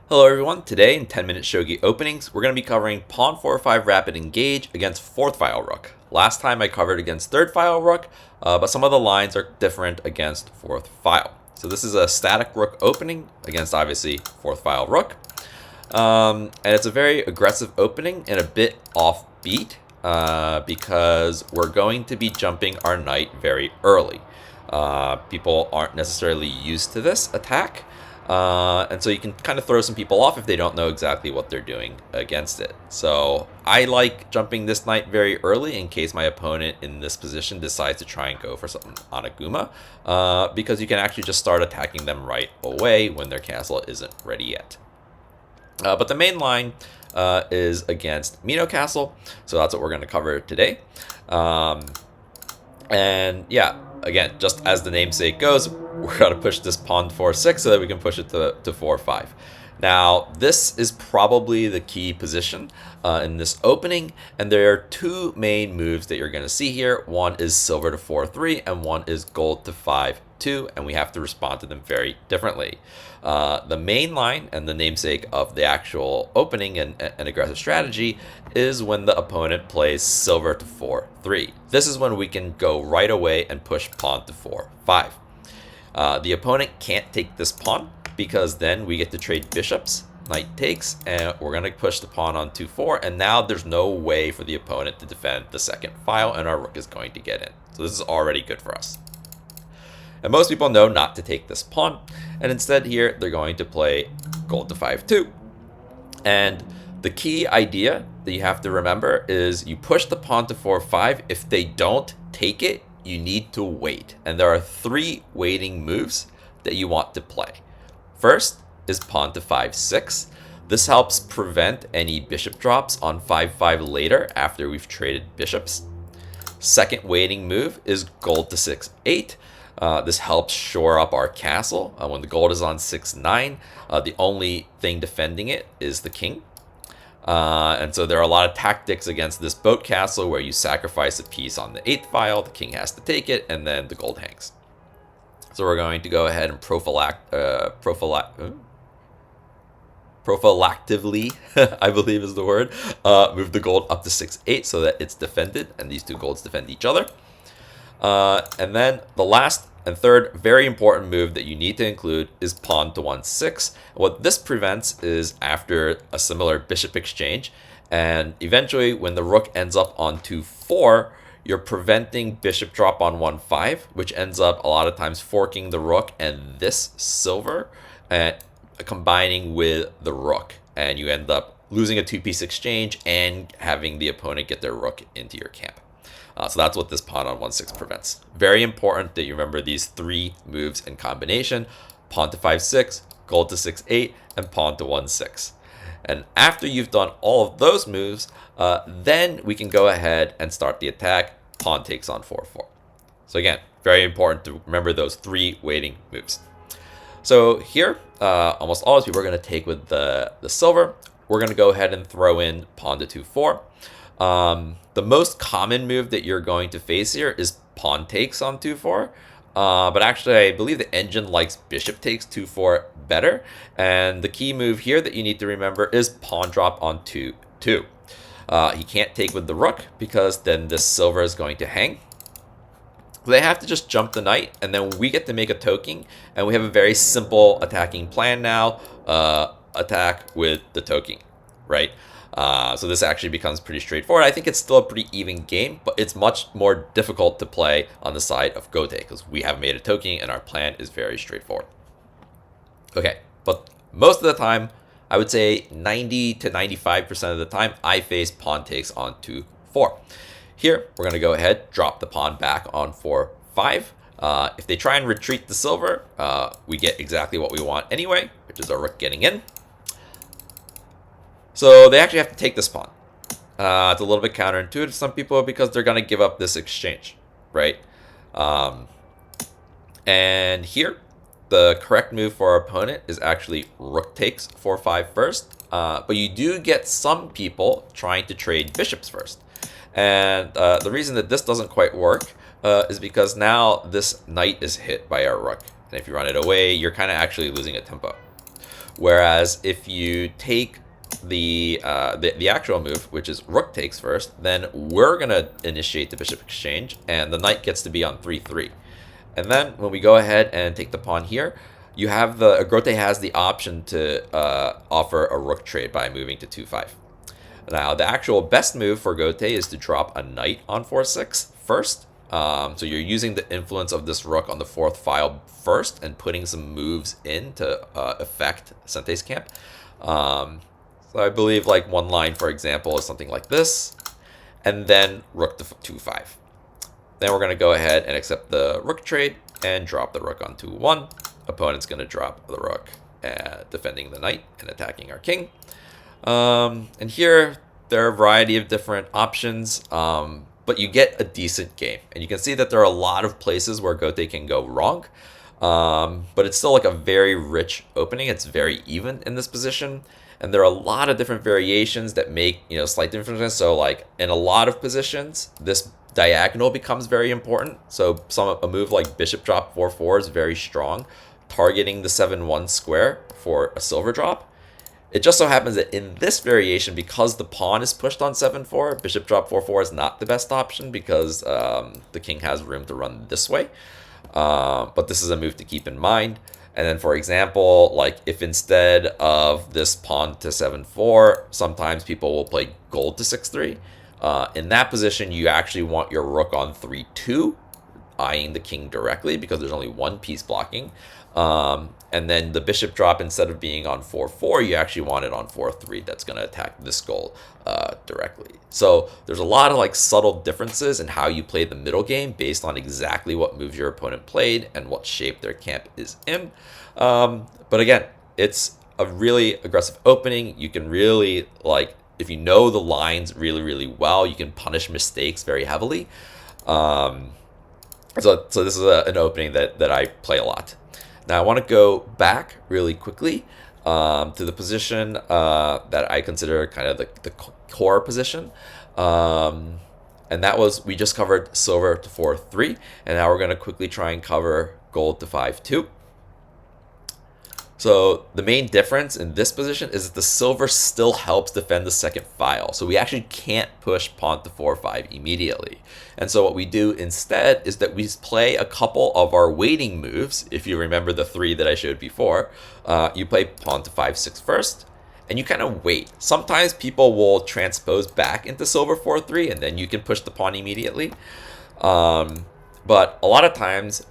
Hello everyone, today in 10-minute Shogi openings, we're going to be covering Pawn 4-5 Rapid Engage against 4th File Rook. Last time I covered against 3rd File Rook, but some of the lines are different against 4th File. So this is a static Rook opening against obviously 4th File Rook. And it's a very aggressive opening and a bit offbeat because we're going to be jumping our knight very early. People aren't necessarily used to this attack. And so you can kind of throw some people off if they don't know exactly what they're doing against it. So I like jumping this knight very early in case my opponent in this position decides to try and go for something on a Guma, because you can actually just start attacking them right away when their castle isn't ready yet. But the main line is against Mino Castle, so that's what we're going to cover today. And yeah, again, just as the namesake goes, we're going to push this pawn to 4-6 so that we can push it to 4-5. Now, this is probably the key position in this opening, and there are two main moves that you're going to see here. One is silver to 4-3, and one is gold to 5-2, and we have to respond to them very differently. The main line and the namesake of the actual opening and aggressive strategy is when the opponent plays silver to 4-3. This is when we can go right away and push pawn to 4-5. The opponent can't take this pawn because then we get to trade bishops. Knight takes, and we're going to push the pawn on 2-4, and now there's no way for the opponent to defend the second file, and our rook is going to get in. So this is already good for us. And most people know not to take this pawn, and instead here they're going to play gold to 5-2. And the key idea that you have to remember is you push the pawn to 4-5. If they don't take it, you need to wait. And there are three waiting moves that you want to play. First is pawn to 5-6. This helps prevent any bishop drops on 5-5 later after we've traded bishops. Second waiting move is gold to 6-8. This helps shore up our castle. When the gold is on 6-9, the only thing defending it is the king. And so there are a lot of tactics against this boat castle where you sacrifice a piece on the 8th file, the king has to take it, and then the gold hangs. So we're going to go ahead and prophylactively, I believe is the word, move the gold up to 6-8 so that it's defended, and these two golds defend each other. And then the last and third very important move that you need to include is pawn to 1-6. What this prevents is after a similar bishop exchange, and eventually when the rook ends up on 2-4, you're preventing bishop drop on 1-5, which ends up a lot of times forking the rook and this silver and combining with the rook, and you end up losing a two-piece exchange and having the opponent get their rook into your camp. So that's what this pawn on 1-6 prevents. Very important that you remember these three moves in combination: pawn to 5-6, gold to 6-8, and pawn to 1-6. And after you've done all of those moves, then we can go ahead and start the attack. Pawn takes on 4-4. So again, very important to remember those three waiting moves. So here, almost always people are going to take with the silver. We're going to go ahead and throw in pawn to 2-4. The most common move that you're going to face here is pawn takes on 2-4. But actually, I believe the engine likes bishop takes 2-4 better. And the key move here that you need to remember is pawn drop on 2-2. He can't take with the rook because then this silver is going to hang. They have to just jump the knight, and then we get to make a toking, and we have a very simple attacking plan now. Attack with the toking, right? So this actually becomes pretty straightforward. I think it's still a pretty even game, but it's much more difficult to play on the side of Gote because we have made a toking and our plan is very straightforward. Okay, but most of the time, I would say 90 to 95% of the time, I face pawn takes on 2-4. Here, we're going to go ahead, drop the pawn back on 4-5. If they try and retreat the silver, we get exactly what we want anyway, which is our rook getting in. So they actually have to take this pawn. It's a little bit counterintuitive to some people because they're going to give up this exchange, right? And here, the correct move for our opponent is actually rook takes 4-5 first. But you do get some people trying to trade bishops first. And the reason that this doesn't quite work is because now this knight is hit by our rook. And if you run it away, you're kind of actually losing a tempo. Whereas if you take the actual move, which is rook takes first, then we're going to initiate the bishop exchange, and the knight gets to be on 3-3. And then when we go ahead and take the pawn here, you have Grote has the option to offer a rook trade by moving to 2-5. Now, the actual best move for Grote is to drop a knight on 4-6 first. So you're using the influence of this rook on the 4th file first and putting some moves in to affect Sente's camp. So I believe like one line, for example, is something like this, and then rook to 2-5. Then we're going to go ahead and accept the rook trade and drop the rook on 2-1. Opponent's going to drop the rook, defending the knight and attacking our king. And here, there are a variety of different options, but you get a decent game. And you can see that there are a lot of places where Grote can go wrong, but it's still like a very rich opening. It's very even in this position. And there are a lot of different variations that make, slight differences. So like in a lot of positions, this diagonal becomes very important. So a move like bishop drop 4-4 is very strong, targeting the 7-1 square for a silver drop. It just so happens that in this variation, because the pawn is pushed on 7-4, bishop drop 4-4 is not the best option because the king has room to run this way. But this is a move to keep in mind. And then, for example, like if instead of this pawn to 7-4, sometimes people will play gold to 6-3. In that position, you actually want your rook on 3-2, eyeing the king directly because there's only one piece blocking. And then the bishop drop, instead of being on 4-4, you actually want it on 4-3. That's going to attack this goal directly. So there's a lot of like subtle differences in how you play the middle game based on exactly what moves your opponent played and what shape their camp is in. But again, it's a really aggressive opening. You can really, like, if you know the lines really, really well, you can punish mistakes very heavily. So this is an opening that I play a lot. Now I want to go back really quickly to the position that I consider kind of the core position. And that was, we just covered silver to 4-3, and now we're going to quickly try and cover gold to 5-2. So the main difference in this position is that the silver still helps defend the second file. So we actually can't push pawn to 4-5 immediately. And so what we do instead is that we play a couple of our waiting moves. If you remember the 3 that I showed before, you play pawn to 5-6 first, and you kind of wait. Sometimes people will transpose back into silver 4-3, and then you can push the pawn immediately. But a lot of times,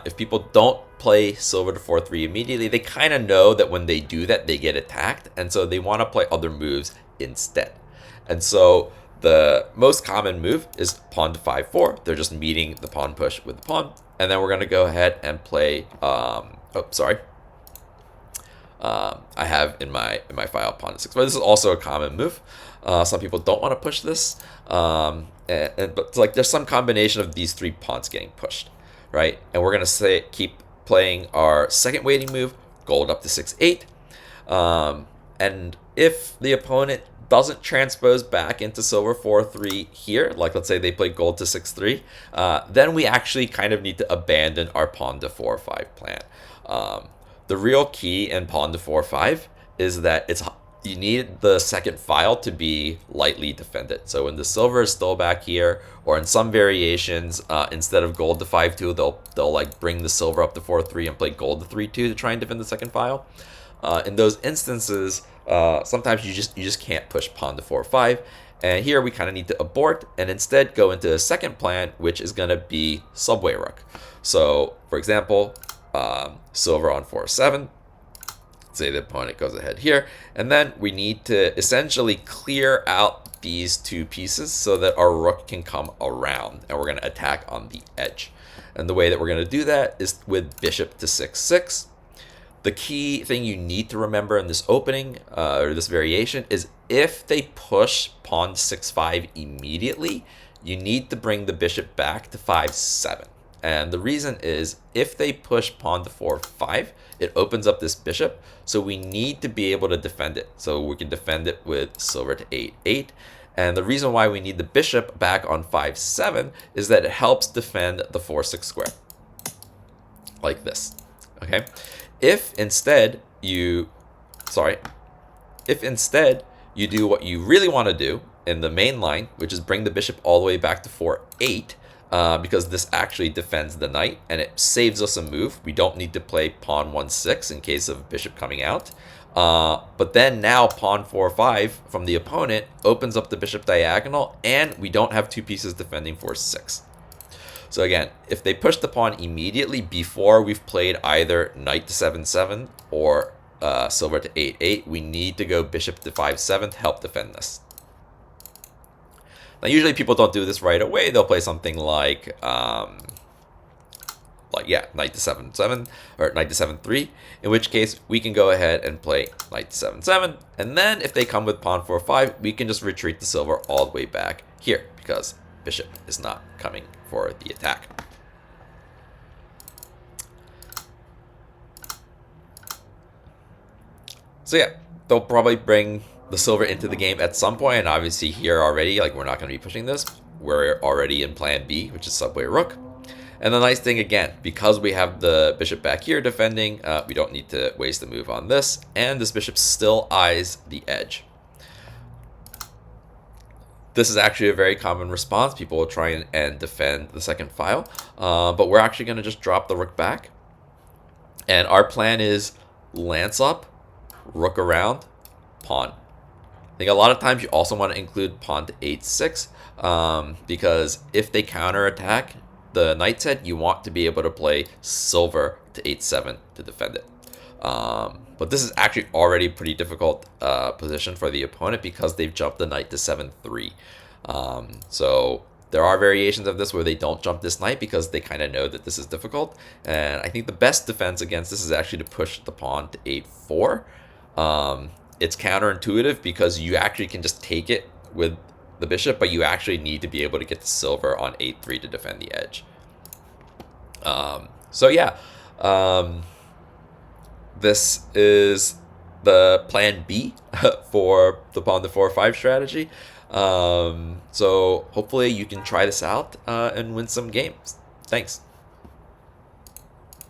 if people don't play silver to 4-3 immediately, they kind of know that when they do that, they get attacked. And so they want to play other moves instead. And so the most common move is pawn to 5-4. They're just meeting the pawn push with the pawn. And then we're going to go ahead and play, I have in my file pawn to 6. But this is also a common move. Some people don't want to push this. But like there's some combination of these 3 pawns getting pushed, right? And we're going to keep playing our second waiting move, gold up to 6-8. And if the opponent doesn't transpose back into silver 4-3 here, like let's say they play gold to 6-3, then we actually kind of need to abandon our pawn to 4-5 plan. The real key in pawn to 4-5 is that you need the second file to be lightly defended. So when the silver is still back here, or in some variations, instead of gold to 5-2, they'll like bring the silver up to 4-3 and play gold to 3-2 to try and defend the second file. In those instances, sometimes you just can't push pawn to 4-5. And here we kind of need to abort and instead go into a second plan, which is going to be subway rook. So for example, silver on 4-7. Say the opponent goes ahead here, and then we need to essentially clear out these 2 pieces so that our rook can come around, and we're going to attack on the edge. And the way that we're going to do that is with bishop to 6-6. The key thing you need to remember in this opening, or this variation, is if they push pawn 6-5 immediately, you need to bring the bishop back to 5-7. And the reason is if they push pawn to 4-5, it opens up this bishop. So we need to be able to defend it. So we can defend it with silver to 8-8. And the reason why we need the bishop back on 5-7 is that it helps defend the 4-6 square. Like this. Okay. If instead you sorry, if instead you do what you really want to do in the main line, which is bring the bishop all the way back to 4-8, because this actually defends the knight and it saves us a move. We don't need to play pawn 1-6 in case of bishop coming out. But then now pawn 4-5 from the opponent opens up the bishop diagonal, and we don't have two pieces defending 4-6. So again, if they push the pawn immediately before we've played either knight to 7-7 or silver to 8-8, we need to go bishop to 5-7 to help defend this. Now, usually people don't do this right away. They'll play something like knight to 7-7 or knight to 7-3, in which case we can go ahead and play knight to 7-7, and then if they come with pawn 4-5, we can just retreat the silver all the way back here because bishop is not coming for the attack. So yeah, they'll probably bring the silver into the game at some point, and obviously here already, like, we're not going to be pushing this. We're already in plan B, which is subway rook. And the nice thing, again, because we have the bishop back here defending, we don't need to waste the move on this, and this bishop still eyes the edge. This is actually a very common response. People will try and defend the second file, but we're actually going to just drop the rook back. And our plan is lance up, rook around, pawn. I think a lot of times you also want to include pawn to 8-6, because if they counterattack the knight's head, you want to be able to play silver to 8-7 to defend it. But this is actually already a pretty difficult position for the opponent because they've jumped the knight to 7-3. So there are variations of this where they don't jump this knight because they kind of know that this is difficult. And I think the best defense against this is actually to push the pawn to 8-4. It's counterintuitive because you actually can just take it with the bishop, but you actually need to be able to get the silver on 8-3 to defend the edge. So yeah, this is the plan B for the pawn to 4-5 strategy. So hopefully you can try this out and win some games. Thanks.